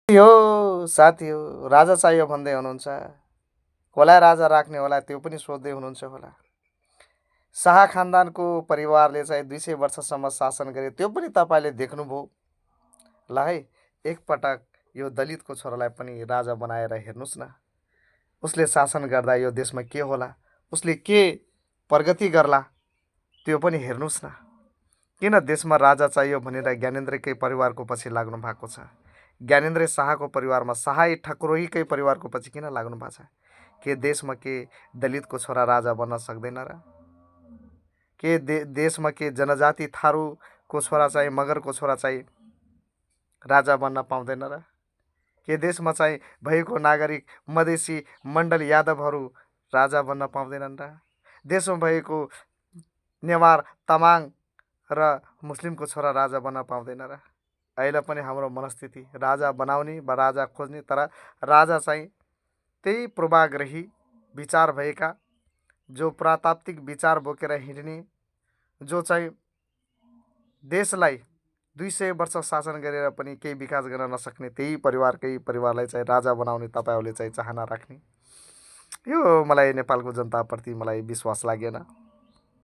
हो साथी हो, राजा चाहियो भन्दै हुनुहुन्छ। कसलाई राजा राख्ने होला त्यो पनि सोध्दै हुनुहुन्छ होला। शाह खानदानको परिवारले चाहिँ 200 वर्षसम्म शासन गरे, त्यो पनि तपाईँले देख्नुभयो। ल है, एकपटक यो दलितको छोरालाई पनि राजा बनाएर हेर्नुहोस् न। उसले शासन गर्दा यो देशमा के होला, उसले के प्रगति गर्ला, त्यो पनि हेर्नुहोस् न। किन देशमा राजा चाहियो भनेर ज्ञानेन्द्रकै परिवारको पछि लाग्नु भएको छ? ज्ञानेन्द्र शाहको परिवारमा शाह ठकुरोहीकै परिवारको पछि किन लाग्नु भएको छ? के देशमा के दलितको छोरा राजा बन्न सक्दैन र? के देशमा के जनजाति थारूको छोरा चाहिँ, मगरको छोरा चाहिँ राजा बन्न पाउँदैन र? के देशमा चाहिँ भएको नागरिक मधेसी मण्डल यादवहरू राजा बन्न पाउँदैनन् र? देशमा भएको नेवार तामाङ र मुस्लिमको छोरा राजा बन्न पाउँदैन र? अहिले पनि हाम्रो मनस्थिति राजा बनाउने वा राजा खोज्ने, तर राजा चाहिँ त्यही पूर्वाग्रही विचार भएका, जो पुरातात्विक विचार बोकेर हिँड्ने, जो चाहिँ देशलाई 200 वर्ष शासन गरेर पनि केही विकास गर्न नसक्ने त्यही परिवारलाई चाहिँ राजा बनाउने तपाईँहरूले चाहिँ चाहना राख्ने, यो मलाई नेपालको जनताप्रति मलाई विश्वास लागेन।